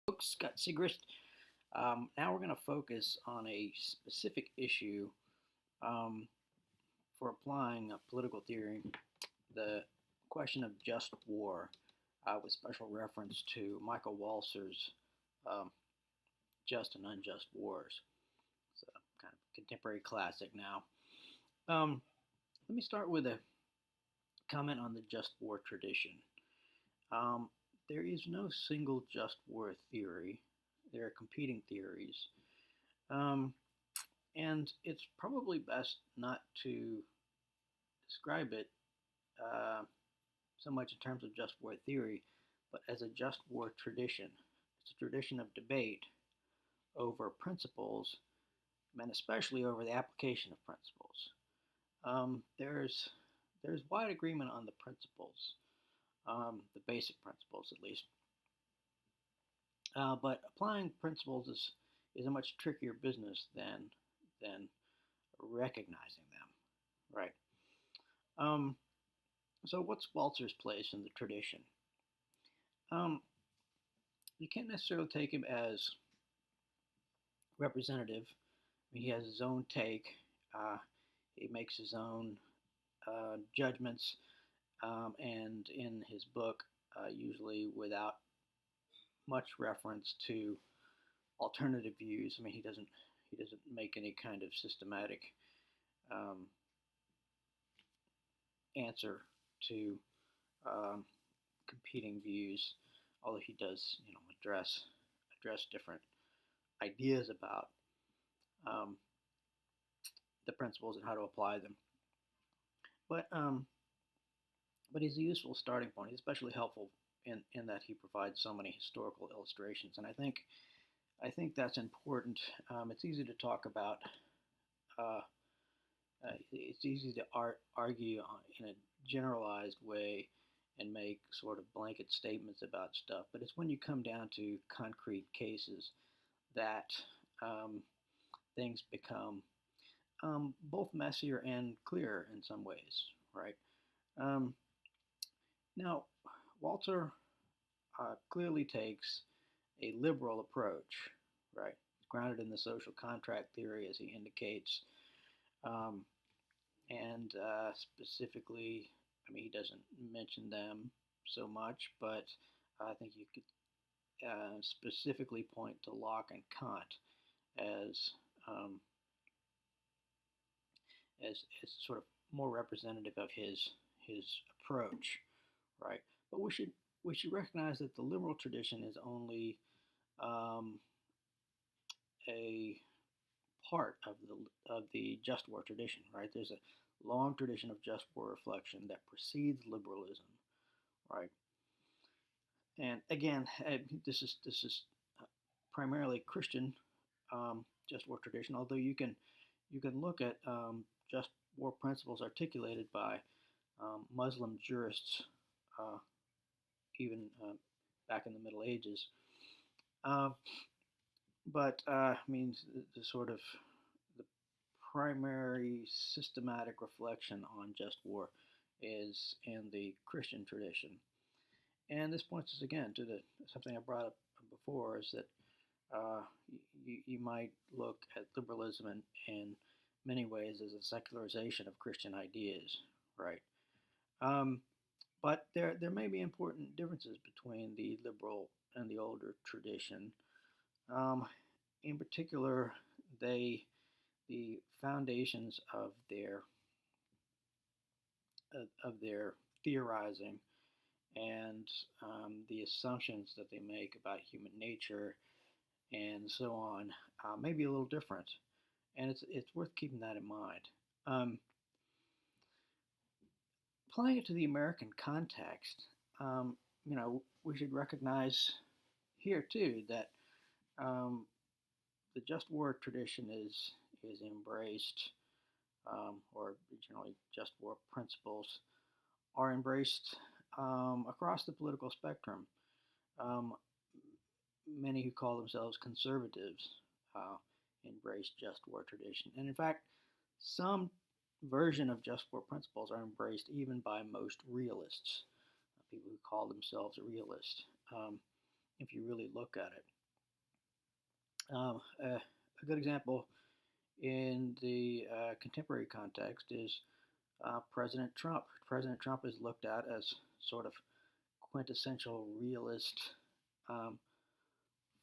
Folks, Scott Sigrist. Now we're going to focus on a specific issue um, for applying a political theory, the question of just war, with special reference to Michael Walzer's um, Just and Unjust Wars. It's a kind of contemporary classic now. Let me start with a comment on the just war tradition. Um, there is no single just war theory. There are competing theories. Um, and it's probably best not to describe it uh, so much in terms of just war theory, but as a just war tradition. It's a tradition of debate over principles, and especially over the application of principles. There's wide agreement on the principles, the basic principles at least, but applying principles is a much trickier business than recognizing them, right? Um, so what's Walzer's place in the tradition? Um, you can't necessarily take him as representative. I mean, he has his own take. Uh, he makes his own judgments, and in his book, usually without much reference to alternative views. I mean, he doesn't make any kind of systematic um, answer to um, competing views, although he does, address different ideas about um, the principles and how to apply them. But but he's a useful starting point. He's especially helpful in that he provides so many historical illustrations, and I think that's important. It's easy to talk about. Uh, it's easy to argue in a generalized way and make sort of blanket statements about stuff, but it's when you come down to concrete cases that um, things become both messier and clearer in some ways, right? Um, Now, Walter clearly takes a liberal approach, right? Grounded in the social contract theory, as he indicates, um, and specifically, I mean, he doesn't mention them so much, but I think you could specifically point to Locke and Kant as um, as sort of more representative of his approach, right? But we should recognize that the liberal tradition is only um, a part of the just war tradition, right? There's a long tradition of just war reflection that precedes liberalism, right? And again, this is primarily Christian just war tradition, although you can look at just war principles articulated by Muslim jurists, uh, even back in the Middle Ages. Uh, but I mean, the sort of the primary systematic reflection on just war is in the Christian tradition, and this points us again to the something I brought up before is that you might look at liberalism in many ways as a secularization of Christian ideas, right? Um, but there may be important differences between the liberal and the older tradition. Um, in particular, they the foundations of their theorizing and the assumptions that they make about human nature and so on may be a little different, and it's worth keeping that in mind. Um, Applying it to the American context, we should recognize here too that um, the just war tradition is embraced, or generally just war principles are embraced across the political spectrum. Um, Many who call themselves conservatives uh, embrace just war tradition, and in fact, some version of just war principles are embraced even by most realists, people who call themselves realists. Um, if you really look at it. A good example in the contemporary context is President Trump. President Trump is looked at as sort of quintessential realist um,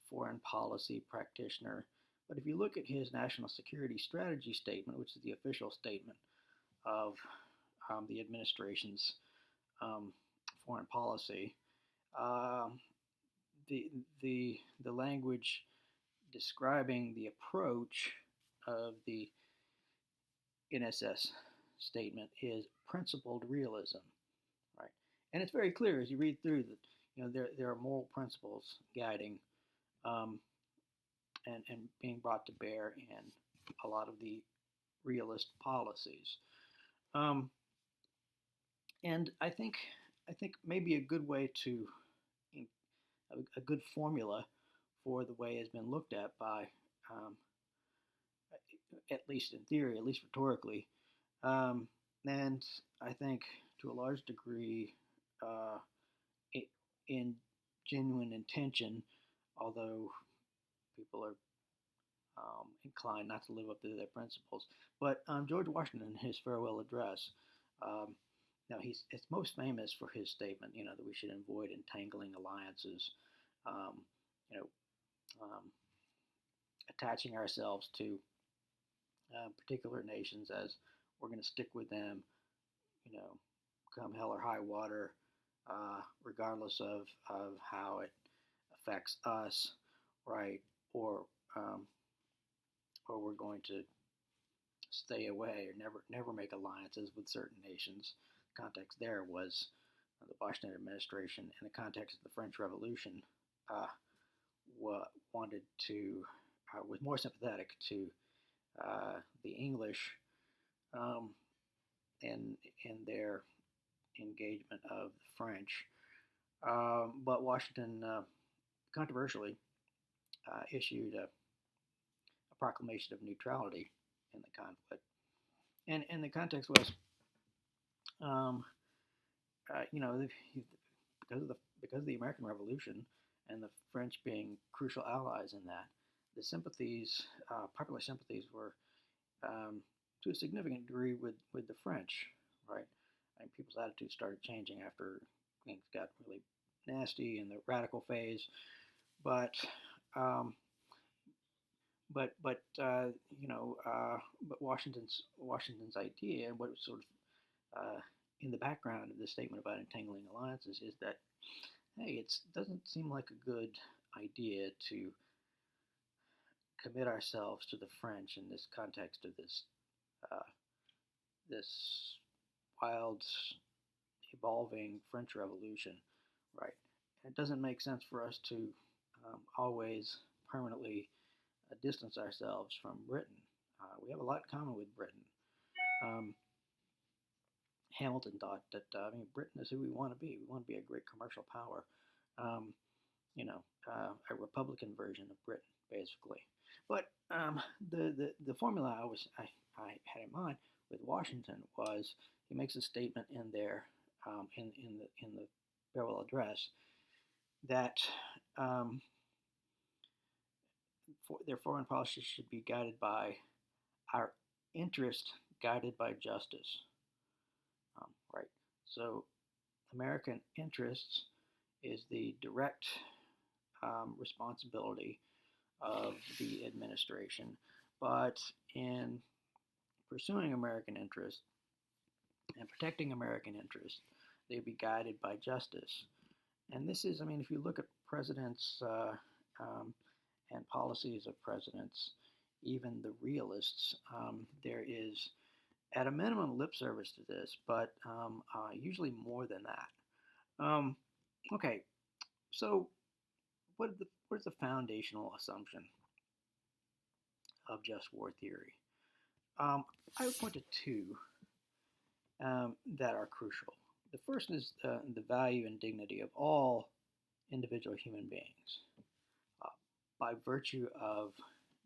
foreign policy practitioner. But if you look at his national security strategy statement, which is the official statement of the administration's um, foreign policy, um, the the language describing the approach of the NSS statement is principled realism, right? And it's very clear as you read through that there are moral principles guiding um, and being brought to bear in a lot of the realist policies. Um, and I think maybe a good way to a good formula for the way it's been looked at by um, at least in theory, at least rhetorically, and I think to a large degree uh, in genuine intention, although people are inclined not to live up to their principles. But George Washington, in his farewell address, um, now it's most famous for his statement, that we should avoid entangling alliances, um, you know, um, attaching ourselves to particular nations as we're going to stick with them, you know, come hell or high water, regardless of how it affects us, right? Or um, or we're going to stay away or never make alliances with certain nations. The context there was the Washington administration, in the context of the French Revolution, uh, wanted to was more sympathetic to the English um, in their engagement of the French. But Washington controversially issued a proclamation of neutrality in the conflict. And the context was, um, because of the American Revolution and the French being crucial allies in that, the sympathies, popular sympathies, were to a significant degree with the French, right? And people's attitudes started changing after things got really nasty in the radical phase, but um, but Washington's idea and what was sort of in the background of the statement about entangling alliances is that, hey, it doesn't seem like a good idea to commit ourselves to the French in this context of uh, this wild, evolving French Revolution, right? And it doesn't make sense for us to always permanently distance ourselves from Britain. We have a lot in common with Britain. Um, Hamilton thought that Britain is who we want to be. We want to be a great commercial power. Um, a Republican version of Britain, basically. But the formula I had in mind with Washington was he makes a statement in there in the farewell address that their foreign policy should be guided by our interest, guided by justice. Right. So American interests is the direct responsibility of the administration, but in pursuing American interests and protecting American interests, they'd be guided by justice. And this is, if you look at presidents and policies of presidents, even the realists, there is, at a minimum, lip service to this, but usually more than that. Okay, so what is the foundational assumption of just war theory? I would point to two that are crucial. The first is the value and dignity of all individual human beings by virtue of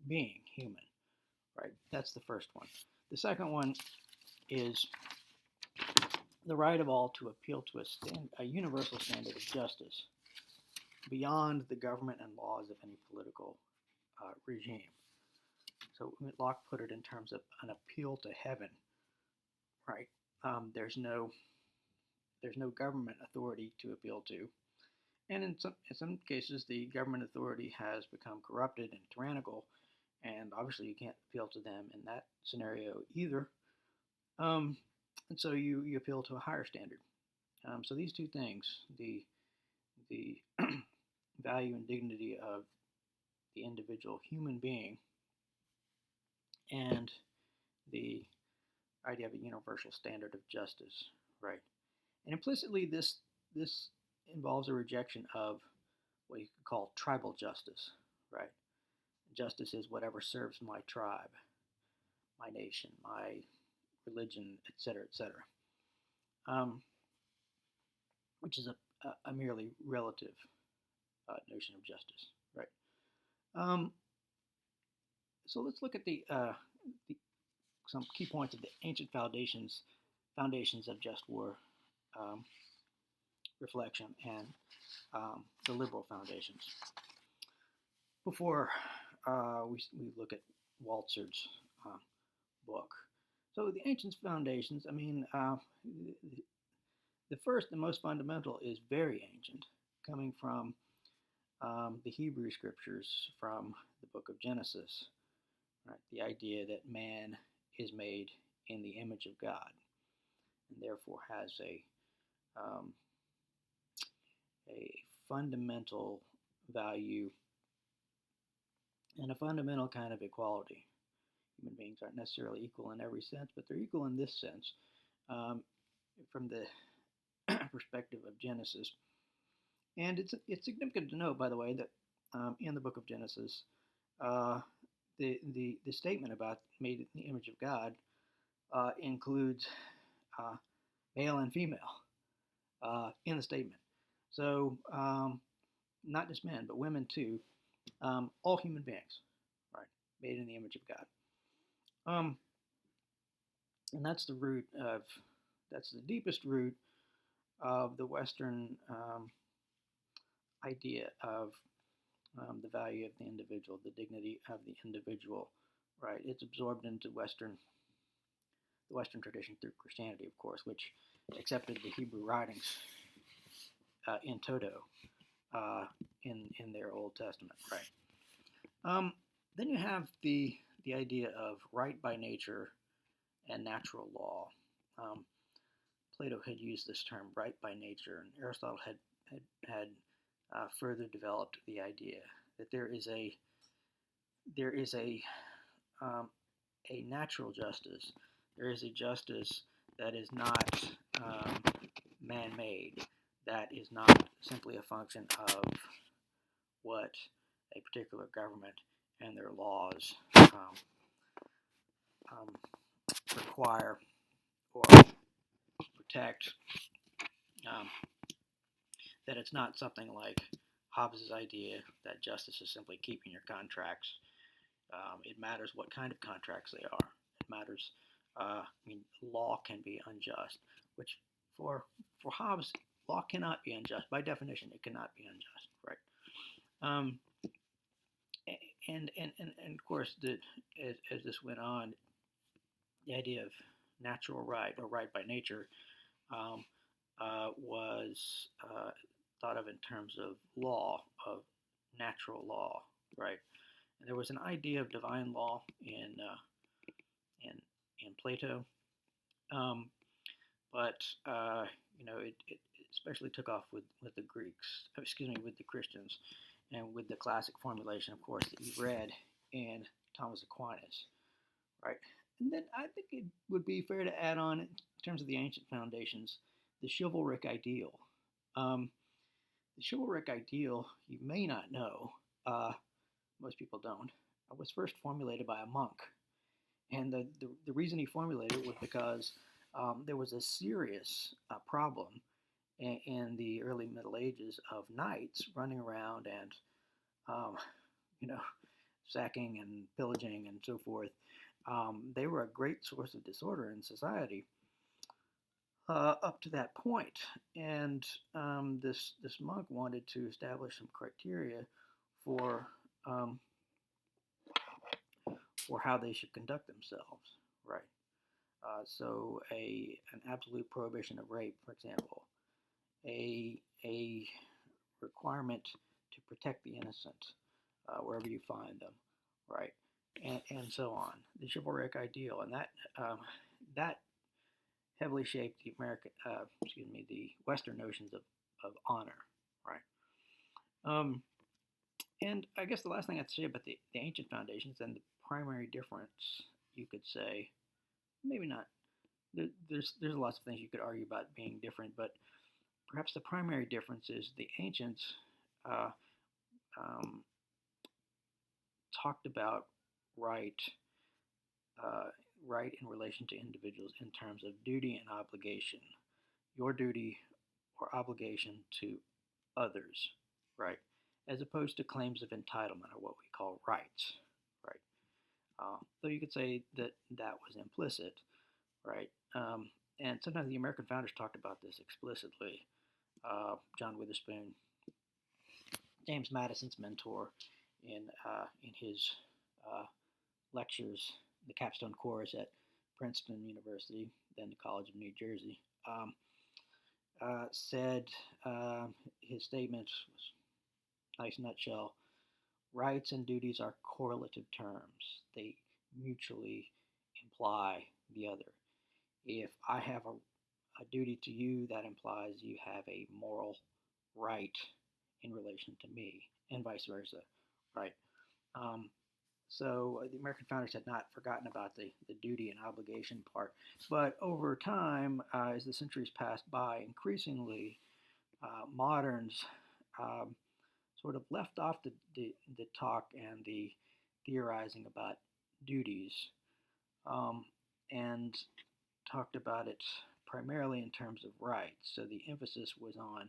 being human, right? That's the first one. The second one is the right of all to appeal to a universal standard of justice. beyond the government and laws of any political regime. So Locke put it in terms of an appeal to heaven, right? There's no government authority to appeal to, and in some cases, the government authority has become corrupted and tyrannical, and obviously you can't appeal to them in that scenario either. And so you appeal to a higher standard. So these two things, the value and dignity of the individual human being, and the idea of a universal standard of justice, right? And implicitly, this involves a rejection of what you could call tribal justice, right? Justice is whatever serves my tribe, my nation, my religion, etc., etc., which is a merely relative notion of justice, right? So let's look at some key points of the ancient foundations of just war reflection and the liberal foundations. Before we look at Walzer's book. So the ancient foundations, I mean, the first and most fundamental is very ancient, coming from the Hebrew scriptures from the book of Genesis. Right? The idea that man is made in the image of God, and therefore has a fundamental value and a fundamental kind of equality. Human beings aren't necessarily equal in every sense, but they're equal in this sense, from the perspective of Genesis. And it's significant to note, by the way, that in the book of Genesis, the statement about made in the image of God includes male and female in the statement. So not just men, but women too. All human beings, right, made in the image of God. And that's the deepest root of the Western idea of the value of the individual, the dignity of the individual, right? It's absorbed into the Western tradition through Christianity, of course, which accepted the Hebrew writings in toto in their Old Testament, right? Then you have the idea of right by nature and natural law. Plato had used this term, right by nature, and Aristotle had further developed the idea that there is a natural justice. There is a justice that is not man-made, that is not simply a function of what a particular government and their laws require or protect. That it's not something like Hobbes's idea that justice is simply keeping your contracts. It matters what kind of contracts they are. It matters. Law can be unjust, which for Hobbes, law cannot be unjust. By definition, it cannot be unjust, right? And of course, as this went on, the idea of natural right or right by nature was thought of in terms of law, of natural law, right? And there was an idea of divine law in Plato, but it especially took off with the Greeks. With the Christians, and with the classic formulation, of course, that you read in Thomas Aquinas, right? And then I think it would be fair to add on, in terms of the ancient foundations, the chivalric ideal. The chivalric ideal, you may not know, most people don't, was first formulated by a monk. And the reason he formulated it was because there was a serious problem in the early Middle Ages of knights running around and, sacking and pillaging and so forth. They were a great source of disorder in society. up to that point. And this monk wanted to establish some criteria for um, for how they should conduct themselves, right? So an absolute prohibition of rape, for example, a requirement to protect the innocent wherever you find them, right? And so on. The chivalric ideal, and that heavily shaped the the Western notions of honor, right? Um, and I guess the last thing I'd say about the ancient foundations and the primary difference, you could say, maybe not. There's lots of things you could argue about being different, but perhaps the primary difference is the ancients uh, um, talked about right uh, right in relation to individuals in terms of duty and obligation. Your duty or obligation to others, right? As opposed to claims of entitlement or what we call rights, right? Though you could say that that was implicit, right? And sometimes the American founders talked about this explicitly. John Witherspoon, James Madison's mentor, in his uh, lectures, the capstone course at Princeton University, then the College of New Jersey, said his statement was nice nutshell. Rights and duties are correlative terms. They mutually imply the other. If I have a duty to you, that implies you have a moral right in relation to me, and vice versa, right? Um, so the American founders had not forgotten about the duty and obligation part. But over time, as the centuries passed by, increasingly moderns um, sort of left off the talk and the theorizing about duties um, and talked about it primarily in terms of rights. So the emphasis was on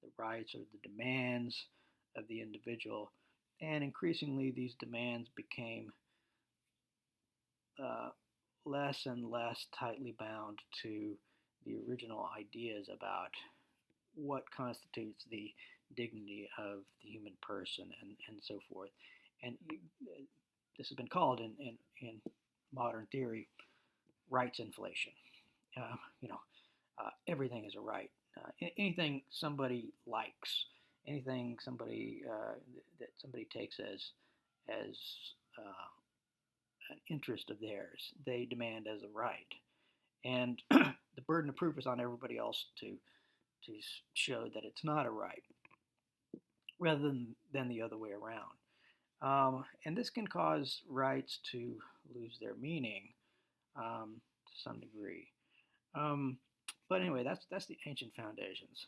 the rights or the demands of the individual, and increasingly these demands became uh, less and less tightly bound to the original ideas about what constitutes the dignity of the human person and so forth. And this has been called in modern theory rights inflation. You know, everything is a right. Anything somebody likes, anything that somebody takes as an interest of theirs, they demand as a right, and the burden of proof is on everybody else to show that it's not a right, rather than the other way around. And this can cause rights to lose their meaning to some degree. Um, but anyway, that's the ancient foundations.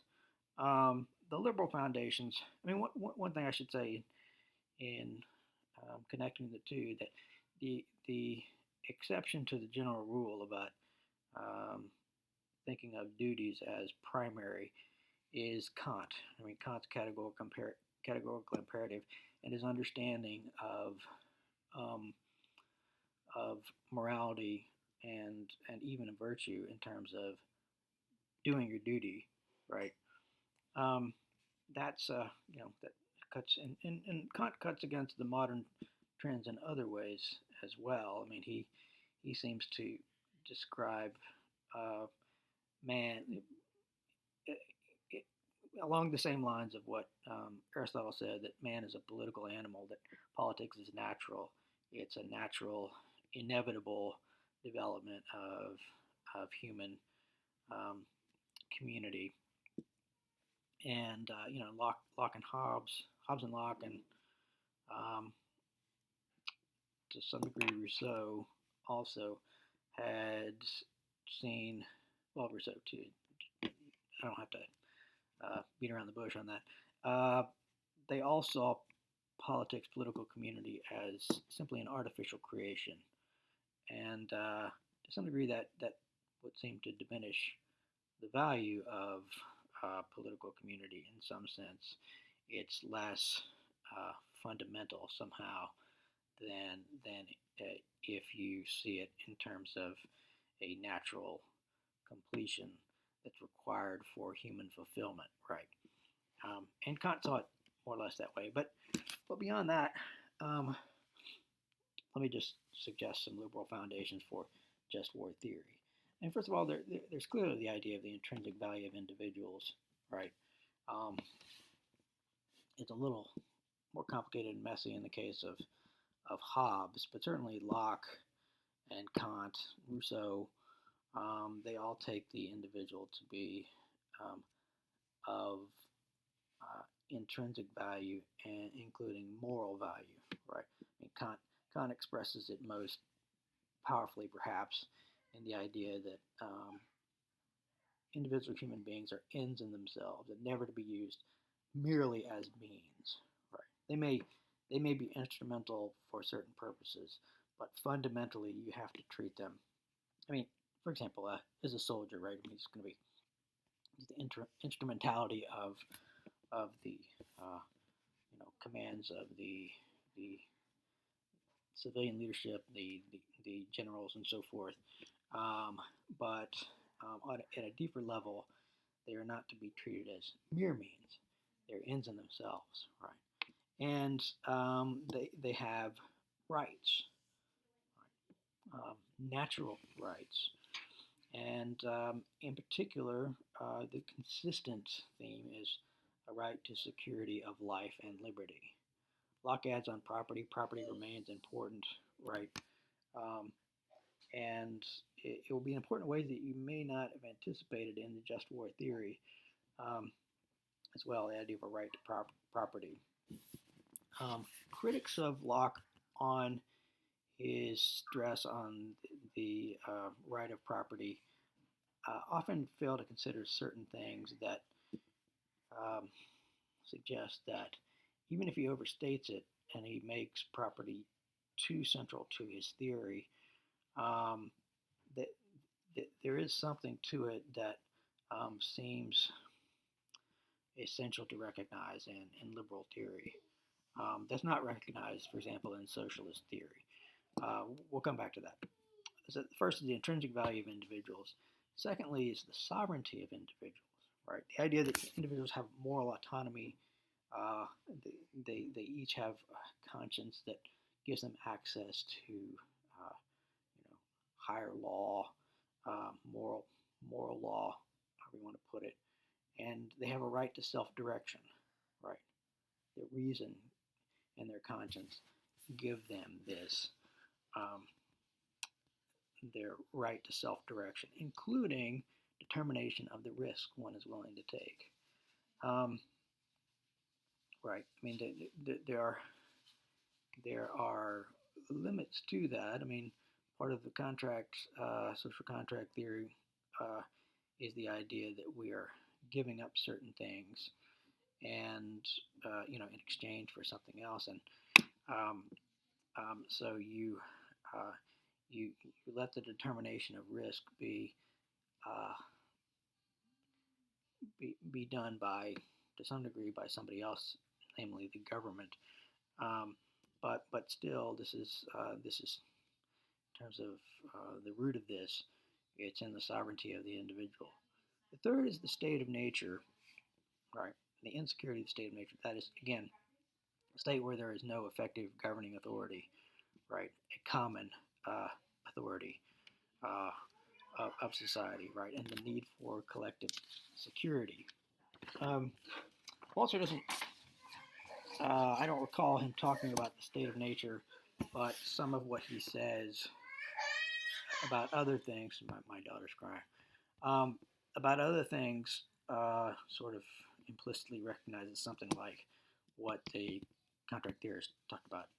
The liberal foundations. I mean, one thing I should say in connecting the two, that the exception to the general rule about um, thinking of duties as primary is Kant. I mean, Kant's categorical imperative and his understanding um, of morality and even a virtue in terms of doing your duty, right? Um, that's that cuts and Kant cuts against the modern trends in other ways as well. I mean, he seems to describe uh, man along the same lines of what Aristotle said, that man is a political animal, that politics is natural. It's a natural, inevitable development of human um, community. And Locke and Hobbes and Locke, and um, to some degree Rousseau also had seen, well, Rousseau too. I don't have to beat around the bush on that. They all saw politics, political community as simply an artificial creation, and to some degree that would seem to diminish the value of political community in some sense. It's less fundamental somehow than if you see it in terms of a natural completion that's required for human fulfillment, right? And Kant saw it more or less that way. But beyond that, let me just suggest some liberal foundations for just war theory. And first of all, there's clearly the idea of the intrinsic value of individuals, right? Um, it's a little more complicated and messy in the case of Hobbes, but certainly Locke and Kant, Rousseau, they all take the individual to be of intrinsic value, and including moral value, right? I mean, Kant expresses it most powerfully, perhaps, in the idea that individual human beings are ends in themselves and never to be used merely as means, right? They may be instrumental for certain purposes, but fundamentally you have to treat them. I mean, for example, as a soldier, right? I mean, it's going to be the instrumentality of the commands of the civilian leadership, the generals, and so forth. But at a deeper level, they are not to be treated as mere means. They're ends in themselves, right? And they have rights, right? Natural rights. And in particular, the consistent theme is a right to security of life and liberty. Locke adds on property. Property remains important, right? And it will be important in ways that you may not have anticipated in the just war theory, as well, the idea of a right to property. Critics of Locke on his stress on the right of property often fail to consider certain things that suggest that even if he overstates it and he makes property too central to his theory, that there is something to it that seems essential to recognize in liberal theory. That's not recognized, for example, in socialist theory. We'll come back to that. So first is the intrinsic value of individuals. Secondly is the sovereignty of individuals, right? The idea that individuals have moral autonomy. They each have a conscience that gives them access to higher law, moral law, however you want to put it, and they have a right to self-direction, right? Their reason and their conscience give them this, their right to self-direction, including determination of the risk one is willing to take. Right. I mean, there are limits to that. I mean, part of the social contract theory, is the idea that we are giving up certain things, and in exchange for something else, and so you let the determination of risk be done to some degree by somebody else, namely the government. But still, this is in terms of the root of this, it's in the sovereignty of the individual. The third is the state of nature, right? The insecurity of the state of nature. That is, again, a state where there is no effective governing authority, right? A common authority of society, right? And the need for collective security. Walzer doesn't, I don't recall him talking about the state of nature, but some of what he says about other things, my daughter's crying, about other things sort of implicitly recognizes something like what the contract theorists talked about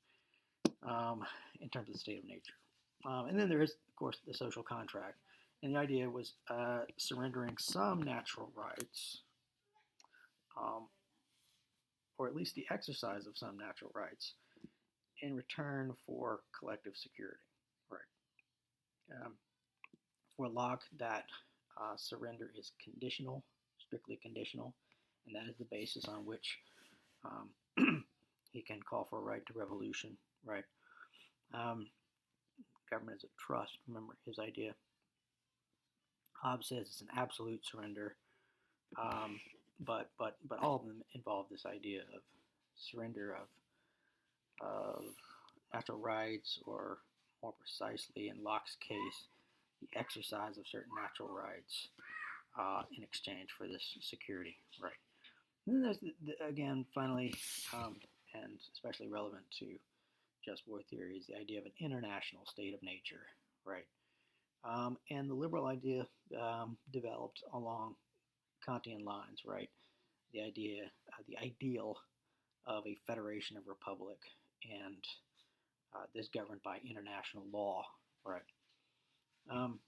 in terms of the state of nature. And then there is, of course, the social contract. And the idea was surrendering some natural rights, or at least the exercise of some natural rights, in return for collective security. Right. For Locke, that surrender is conditional, strictly conditional, and that is the basis on which he can call for a right to revolution. Right. Government is a trust. Remember his idea. Hobbes says it's an absolute surrender, but all of them involve this idea of surrender of natural rights, or more precisely, in Locke's case, the exercise of certain natural rights in exchange for this security right. And then there's, again, finally, and especially relevant to just war theory, is the idea of an international state of nature, right? And the liberal idea developed along Kantian lines, right? The idea, the ideal of a federation of republic, and this governed by international law, right? Um,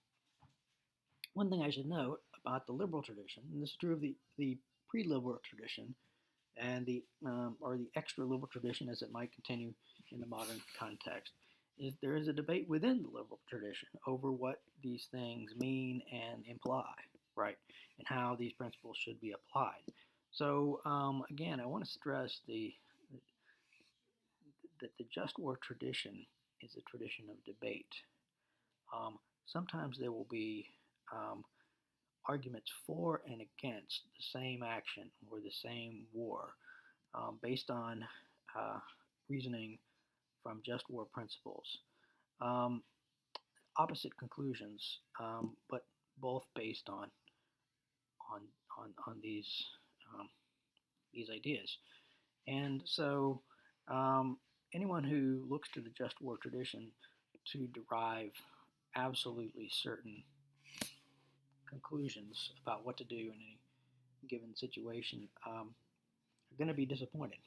One thing I should note about the liberal tradition, and this is true of the pre-liberal tradition, and the or the extra liberal tradition as it might continue in the modern context, is there is a debate within the liberal tradition over what these things mean and imply, right, and how these principles should be applied. So again, I want to stress that the just war tradition is a tradition of debate. Sometimes there will be arguments for and against the same action or the same war based on reasoning from just war principles. Um, Opposite conclusions, but both based on on these ideas. And so, anyone who looks to the just war tradition to derive absolutely certain conclusions about what to do in any given situation are going to be disappointed.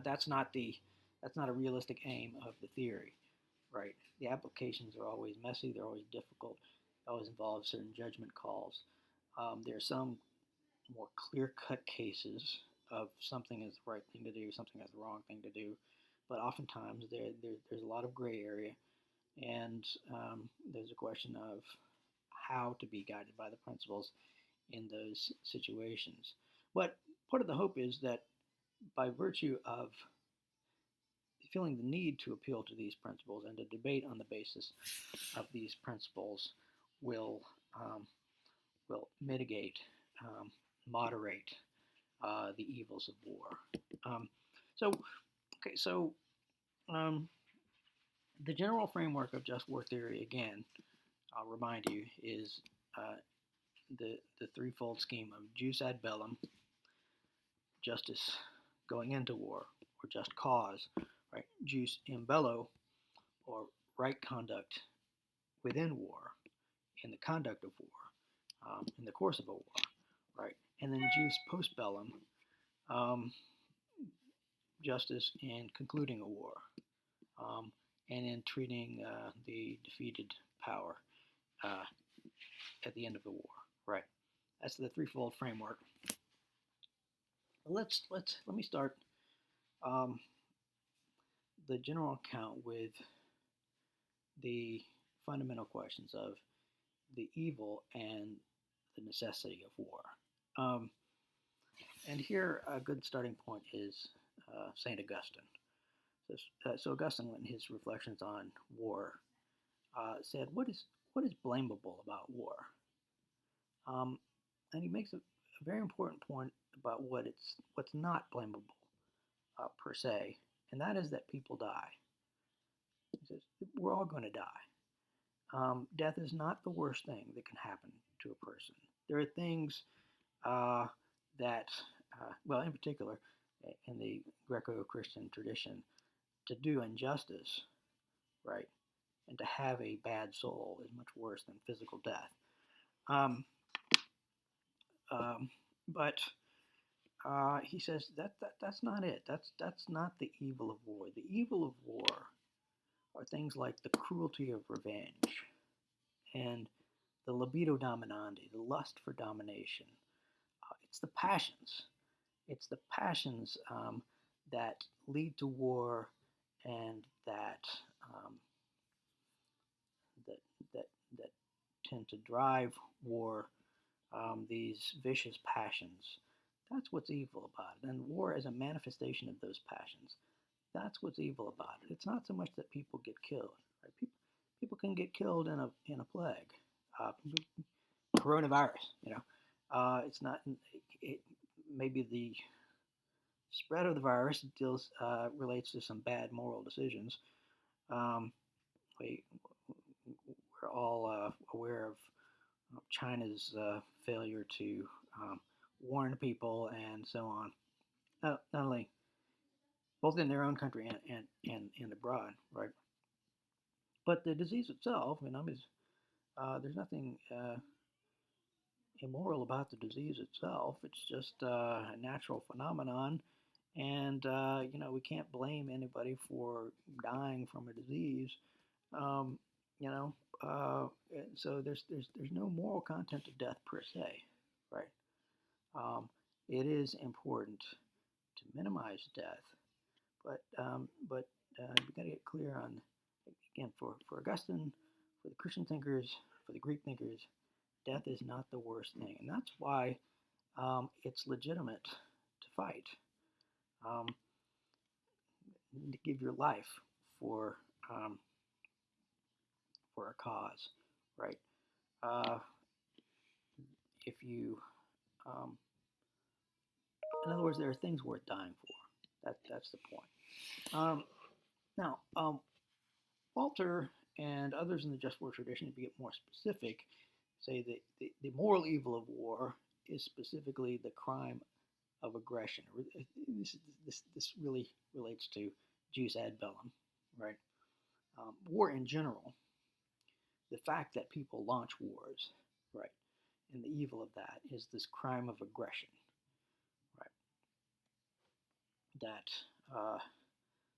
That's not a realistic aim of the theory, right? The applications are always messy. They're always difficult. They always involve certain judgment calls. There are some more clear-cut cases of something is the right thing to do, something is the wrong thing to do, but oftentimes there's a lot of gray area, and there's a question of how to be guided by the principles in those situations. But part of the hope is that by virtue of feeling the need to appeal to these principles and to debate on the basis of these principles will mitigate, moderate the evils of war. Um, so, okay, so the general framework of just war theory, again, I'll remind you, is the threefold scheme of jus ad bellum, justice going into war, or just cause, right? Jus in bello, or right conduct within war, in the conduct of war, in the course of a war, right? And then jus post bellum, justice in concluding a war, and in treating the defeated power at the end of the war, right? That's the threefold framework. Let me start the general account with the fundamental questions of the evil and the necessity of war. And here a good starting point is St. Augustine. So Augustine, in his reflections on war, said, "What is blamable about war?" And he makes a very important point about what's not blamable per se, and that is that people die. He says we're all going to die. Death is not the worst thing that can happen to a person. There are things that, well, in particular, in the Greco-Christian tradition, to do injustice, right, and to have a bad soul is much worse than physical death. But he says that's not it. That's not the evil of war. The evil of war are things like the cruelty of revenge and the libido dominandi, the lust for domination. It's the passions. It's the passions that lead to war and that that that that tend to drive war. These vicious passions. That's what's evil about it. And war is a manifestation of those passions. That's what's evil about it. It's not so much that people get killed. Right? People can get killed in a plague. uh, coronavirus. It's not. It, maybe the spread of the virus deals relates to some bad moral decisions. Um, we we're all aware of China's failure to um, warn people and so on. Not only both in their own country and abroad, right? But the disease itself, there's nothing immoral about the disease itself. It's just a natural phenomenon, and we can't blame anybody for dying from a disease. Um, you know, so there's no moral content to death per se, right? Um, it is important to minimize death, but we got to get clear on, again, for Augustine, for the Christian thinkers, for the Greek thinkers, death is not the worst thing, and that's why it's legitimate to fight, um, to give your life for um, for a cause, right? Uh, if you, um, in other words, there are things worth dying for. That's the point. Now, Walter and others in the just war tradition, to get more specific, say that the moral evil of war is specifically the crime of aggression. This really relates to jus ad bellum, right? War in general, the fact that people launch wars, right, and the evil of that is this crime of aggression, right? That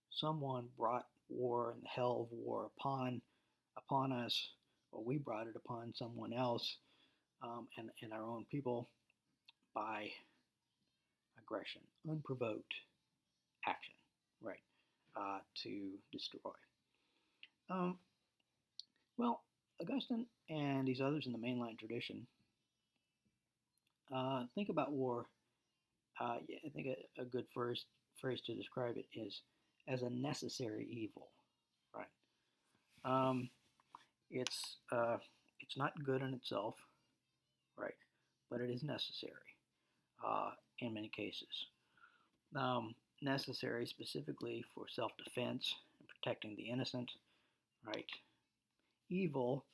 someone brought war and the hell of war upon us, or we brought it upon someone else, and our own people by aggression, unprovoked action, right, to destroy. Um, well, Augustine and these others in the mainline tradition think about war. Yeah, I think a good first phrase to describe it is as a necessary evil, right? Um, it's not good in itself, right? But it is necessary in many cases. Necessary specifically for self-defense and protecting the innocent, right? Evil,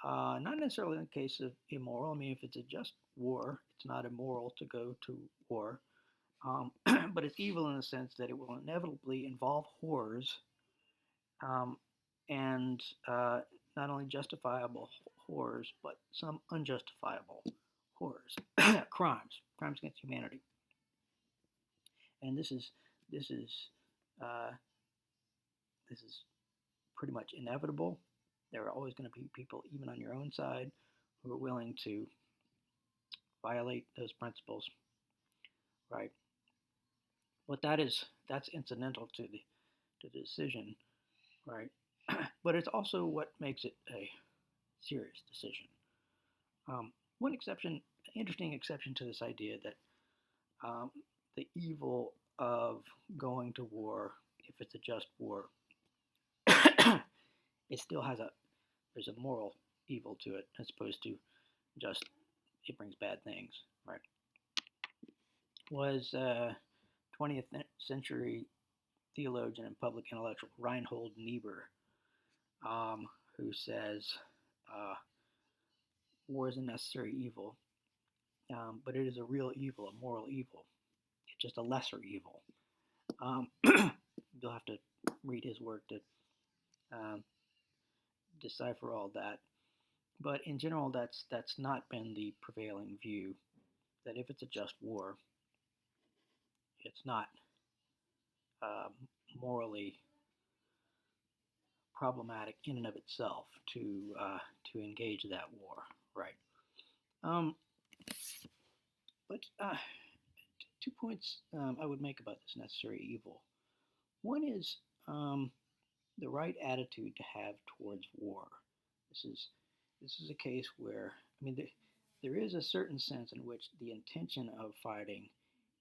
not necessarily in the case of immoral. I mean, if it's a just war, it's not immoral to go to war. But it's evil in the sense that it will inevitably involve horrors, um, and not only justifiable horrors, but some unjustifiable horrors, crimes against humanity. And this is uh, this is pretty much inevitable. There are always going to be people, even on your own side, who are willing to violate those principles, right? But that's incidental to the decision, right? But it's also what makes it a serious decision. One exception, interesting exception to this idea that um, the evil of going to war, if it's a just war, it still there's a moral evil to it as opposed to just it brings bad things, right? Was 20th century theologian and public intellectual Reinhold Niebuhr, who says uh, war is a necessary evil, but it is a real evil, a moral evil. It's just a lesser evil. You'll have to read his work to um, decipher all that. But in general, that's not been the prevailing view. That if it's a just war, it's not uh, morally problematic in and of itself to engage that war, right? Um, but 2 points I would make about this necessary evil. One is the right attitude to have towards war. This is this is a case where there is a certain sense in which the intention of fighting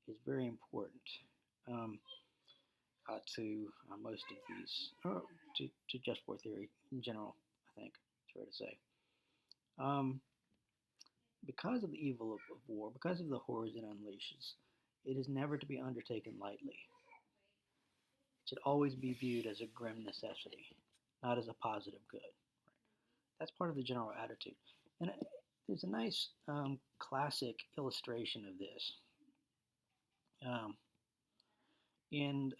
is very important to most of these, or to just war theory in general. I think it's fair to say. Um, because of the evil of war, because of the horrors it unleashes, it is never to be undertaken lightly. It should always be viewed as a grim necessity, not as a positive good. That's part of the general attitude. And there's a nice classic illustration of this um, in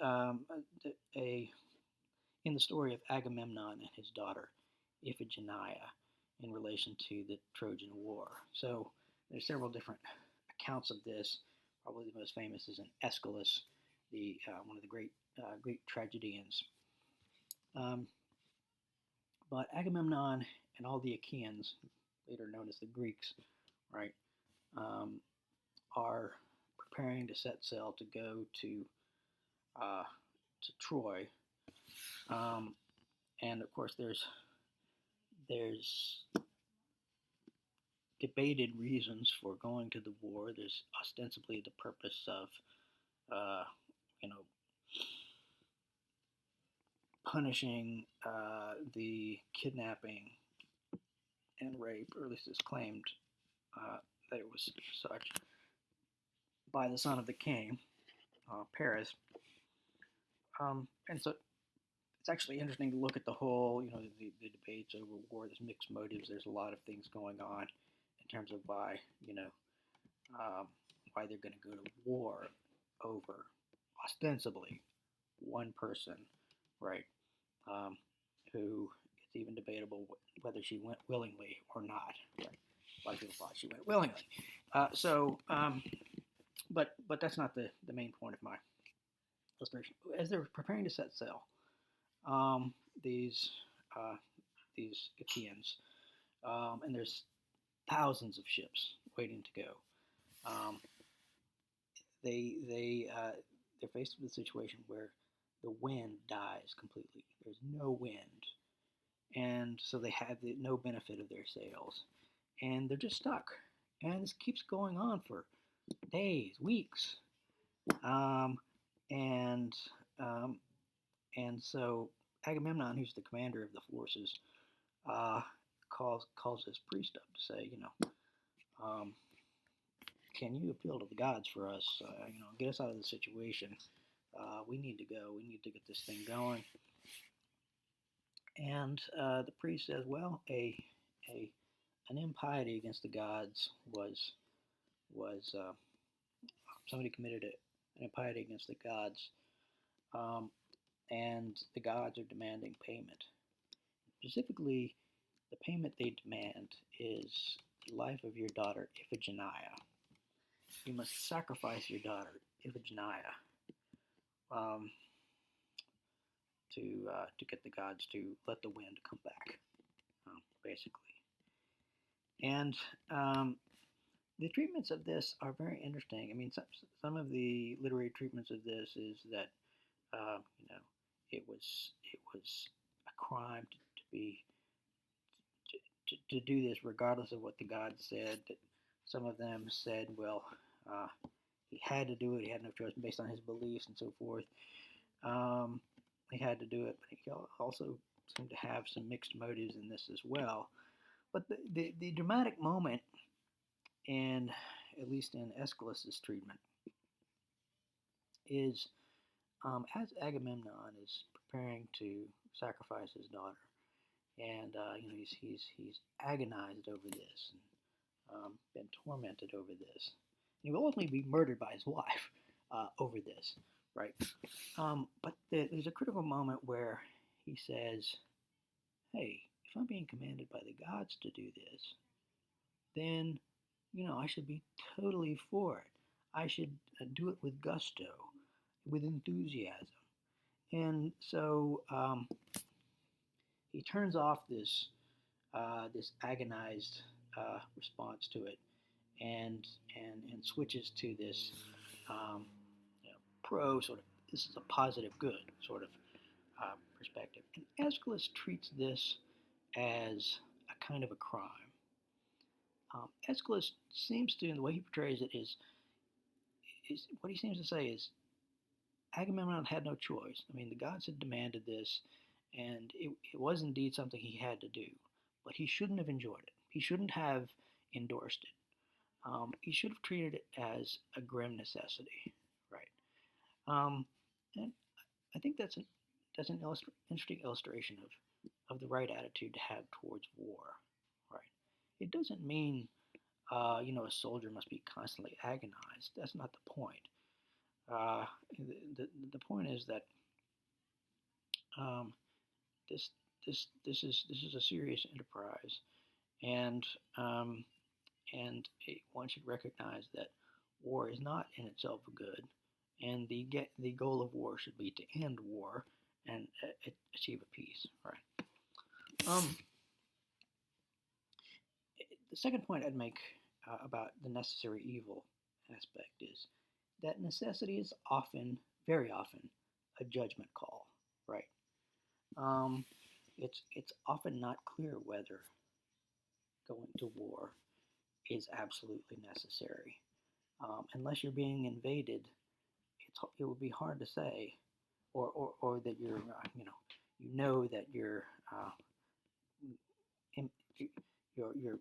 a in the story of Agamemnon and his daughter Iphigenia in relation to the Trojan War. So there's several different accounts of this. Probably the most famous is in Aeschylus, the one of the great Greek tragedians. Um, but Agamemnon and all the Achaeans, later known as the Greeks, right, um, are preparing to set sail to go uh, to Troy, and of course there's debated reasons for going to the war. There's ostensibly the purpose of, uh, you know, punishing the kidnapping and rape, or at least it's claimed that it was such, by the son of the king, Paris. And so it's actually interesting to look at the whole, the debates over war. There's mixed motives. There's a lot of things going on in terms of um, why they're going to go to war over ostensibly one person, right? Um, who it's even debatable whether she went willingly or not. Right? A lot of people thought she went willingly. But that's not the main point of my illustration. As they're preparing to set sail, um, these uh, these Achaeans, and there's thousands of ships waiting to go. Um, they're faced with a situation where the wind dies completely. There's no wind, and so they have no benefit of their sails, and they're just stuck. And this keeps going on for days, weeks, um, and um, and so Agamemnon, who's the commander of the forces, uh, calls his priest up to say, um, can you appeal to the gods for us? Get us out of the situation. We need to go. We need to get this thing going. And the priest says, well, an impiety against the gods was somebody committed an impiety against the gods, um, and the gods are demanding payment. Specifically, the payment they demand is the life of your daughter Iphigenia. You must sacrifice your daughter Iphigenia um, to get the gods to let the wind come back, basically. And the treatments of this are very interesting. I mean, some of the literary treatments of this is that it was a crime to be to do this regardless of what the gods said. That some of them said, well, uh, he had to do it. He had no choice based on his beliefs and so forth. He had to do it, but he also seemed to have some mixed motives in this as well. But the dramatic moment, in at least in Aeschylus's treatment, is as Agamemnon is preparing to sacrifice his daughter, and he's agonized over this and been tormented over this. And he will ultimately be murdered by his wife over this, right? But there's a critical moment where he says, "Hey, if I'm being commanded by the gods to do this, then I should be totally for it. I should do it with gusto, with enthusiasm." And so he turns off this agonized response to it, and switches to this pro sort of, this is a positive good sort of perspective. And Aeschylus treats this as a kind of a crime. Aeschylus seems to, in the way he portrays it, is what he seems to say is Agamemnon had no choice. I mean, the gods had demanded this, and it was indeed something he had to do, but he shouldn't have enjoyed it. he shouldn't have endorsed it. He should have treated it as a grim necessity, right? And I think that's an interesting illustration of the right attitude to have towards war, right? It doesn't mean a soldier must be constantly agonized. That's not the point. Uh, the point is that um, this this is a serious enterprise, and um, one should recognize that war is not in itself good, and the goal of war should be to end war and achieve a peace. Right. Um, the second point I'd make about the necessary evil aspect is that necessity is often, very often, a judgment call. Right. Um, it's often not clear whether going to war is absolutely necessary. Unless you're being invaded, it would be hard to say, or that that you're uh, in, you're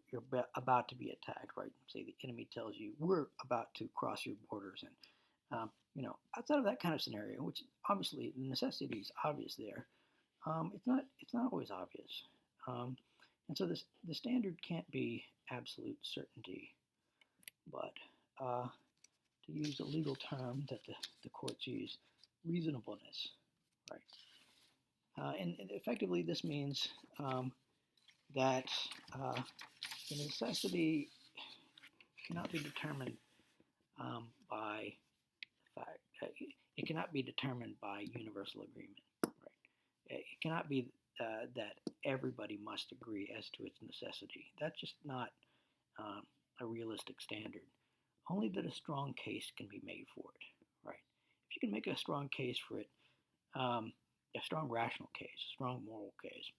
about to be attacked, right? Say the enemy tells you we're about to cross your borders, and outside of that kind of scenario, which obviously the necessity is obvious there, it's not always obvious, and so the standard can't be absolute certainty, but to use a legal term that the courts use, reasonableness, right? And effectively, this means that the necessity cannot be determined by fact. It cannot be determined by universal agreement, right? It cannot be that everybody must agree as to its necessity. That's just not a realistic standard. Only that a strong case can be made for it, right? If you can make a strong case for it, a strong rational case, a strong moral case,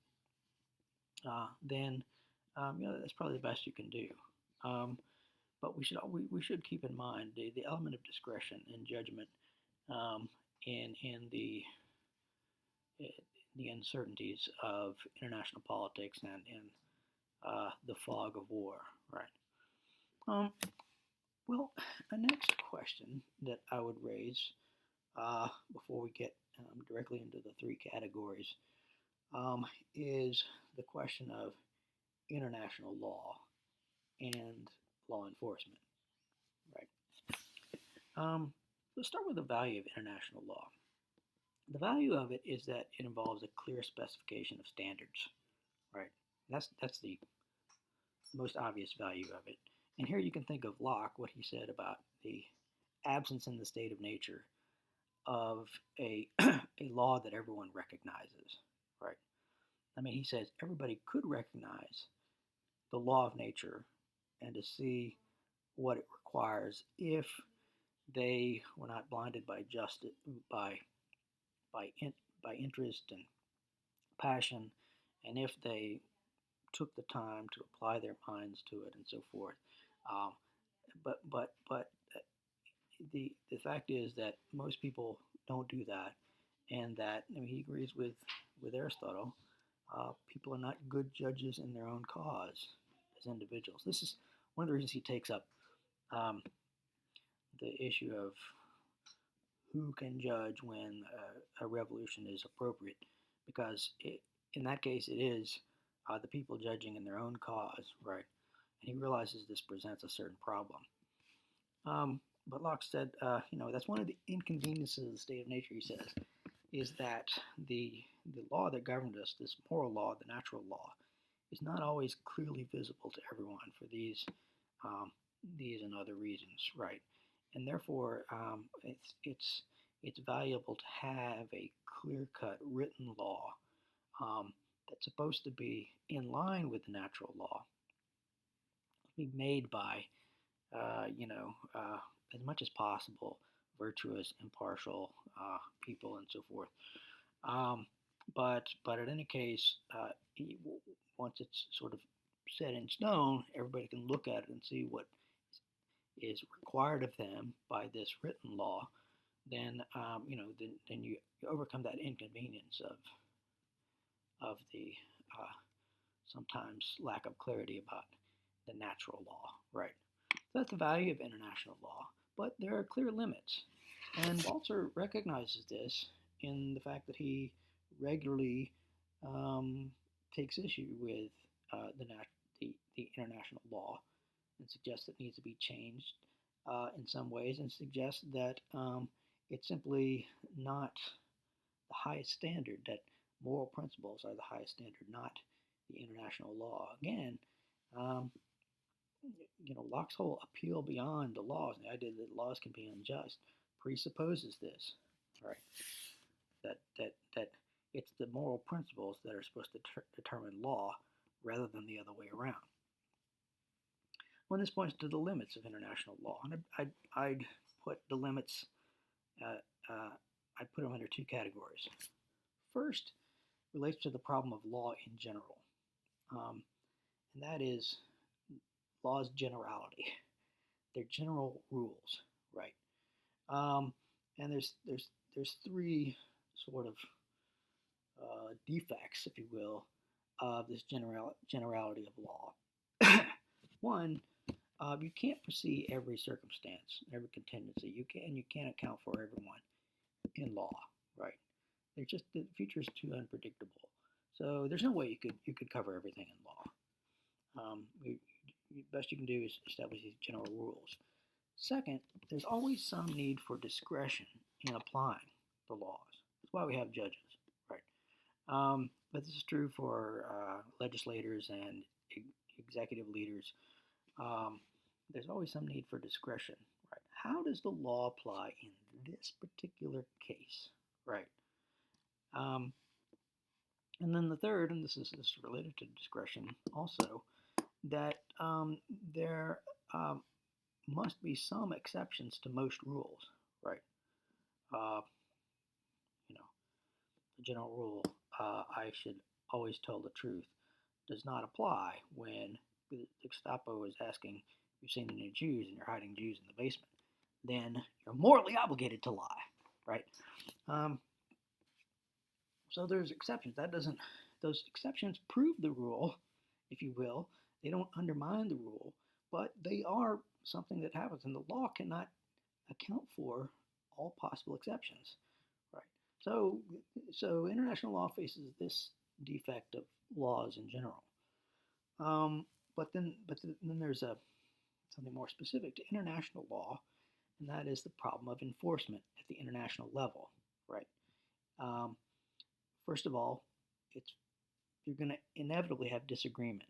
then that's probably the best you can do. But we should keep in mind the element of discretion and judgment in the uncertainties of international politics and the fog of war, right? Um, well, a next question that I would raise before we get directly into the three categories is the question of international law and law enforcement, right? Let's start with the value of international law. The value of it is that it involves a clear specification of standards, right? That's the most obvious value of it. And here you can think of Locke, what he said about the absence in the state of nature of a a law that everyone recognizes, right? I mean, he says everybody could recognize the law of nature and to see what it requires if they were not blinded by justice, by by interest and passion, and if they took the time to apply their minds to it and so forth. Um, but the fact is that most people don't do that, and that he agrees with Aristotle. People are not good judges in their own cause as individuals. This is one of the reasons he takes up um, the issue of who can judge when a revolution is appropriate, because in that case it is the people judging in their own cause, right? And he realizes this presents a certain problem. But Locke said, that's one of the inconveniences of the state of nature, he says, is that the law that governs us, this moral law, the natural law, is not always clearly visible to everyone for these and other reasons, right? And therefore, it's valuable to have a clear-cut written law that's supposed to be in line with the natural law, be made by, as much as possible, virtuous, impartial people and so forth. But in any case, once it's sort of set in stone, everybody can look at it and see what is required of them by this written law. Then then you overcome that inconvenience of the sometimes lack of clarity about the natural law, right? So that's the value of international law, but there are clear limits. And Balzer recognizes this in the fact that he regularly takes issue with the international law and suggests it needs to be changed in some ways, and suggests that it's simply not the highest standard, that moral principles are the highest standard, not the international law. Again, um, Locke's whole appeal beyond the laws, and the idea that laws can be unjust, presupposes this, right? That it's the moral principles that are supposed to determine law rather than the other way around. When this points to the limits of international law, and I'd put the limits, I'd put them under two categories. First relates to the problem of law in general, and that is law's generality. They're general rules, right? And there's three sort of defects, if you will, of this generality of law. One, you can't foresee every circumstance, every contingency. You can't account for everyone in law, right? The future is too unpredictable. So there's no way you could cover everything in law. The best you can do is establish these general rules. Second, there's always some need for discretion in applying the laws. That's why we have judges, right? But this is true for legislators and executive leaders. There's always some need for discretion, right? How does the law apply in this particular case, right? And then the third, and this is related to discretion also, that there must be some exceptions to most rules, right? The general rule, I should always tell the truth, does not apply when the Gestapo is asking, you've seen any Jews and you're hiding Jews in the basement. Then you're morally obligated to lie, right? So there's exceptions. Those exceptions prove the rule, if you will. They don't undermine the rule, but they are something that happens, and the law cannot account for all possible exceptions, right? So international law faces this defect of laws in general. But then there's something more specific to international law, and that is the problem of enforcement at the international level, right? First of all, you're going to inevitably have disagreement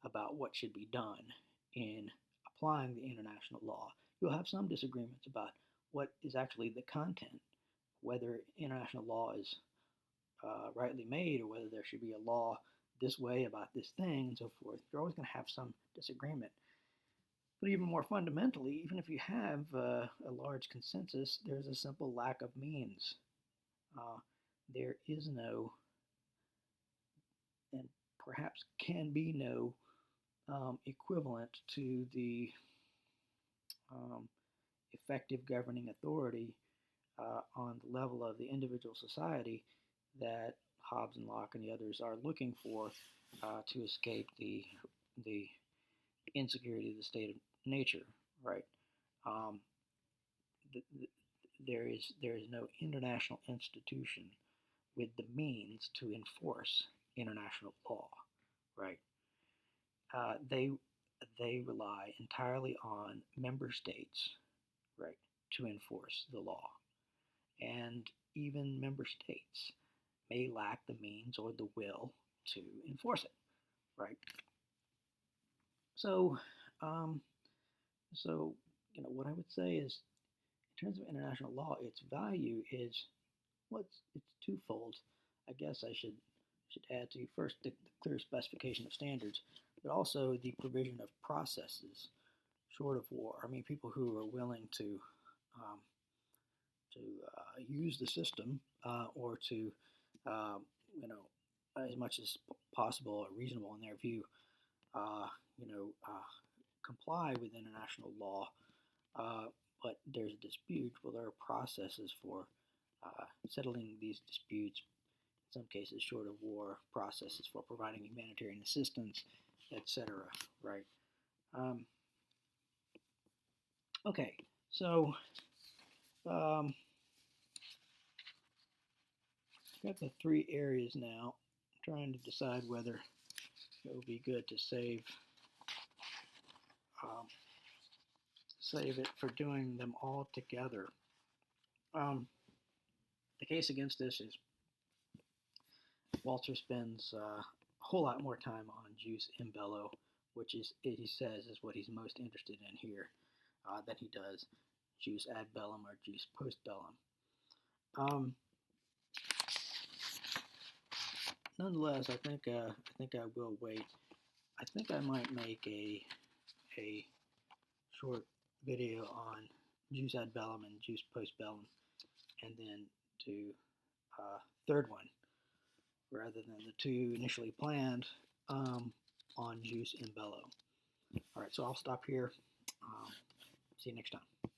about what should be done in applying the international law. You'll have some disagreements about what is actually the content, whether international law is rightly made, or whether there should be a law this way about this thing, and so forth. You're always going to have some disagreement. But even more fundamentally, even if you have a large consensus, there's a simple lack of means. There is no, and perhaps can be no, equivalent to the effective governing authority on the level of the individual society that Hobbes and Locke and the others are looking for to escape the insecurity of the state of nature, right? There is no international institution with the means to enforce international law, right? They rely entirely on member states, right, to enforce the law, and even member states may lack the means or the will to enforce it, right? So, what I would say is, in terms of international law, its value is, it's twofold. I guess I should add to first the clear specification of standards, but also the provision of processes short of war. I mean, people who are willing to use the system or to, as much as possible or reasonable in their view, comply with international law. But there's a dispute. Well, there are processes for settling these disputes. In some cases, short of war, processes for providing humanitarian assistance, etc. Right? Um, okay, so got the three areas now. I'm trying to decide whether it would be good to save it for doing them all together. The case against this is Walter spends a whole lot more time on jus in bello, which is, he says, is what he's most interested in here, than he does jus ad bellum or jus post bellum. Nonetheless, I think I will wait. I think I might make a short video on jus ad bellum and jus post bellum, and then do a third one rather than the two initially planned on jus in bello. All right, so I'll stop here. See you next time.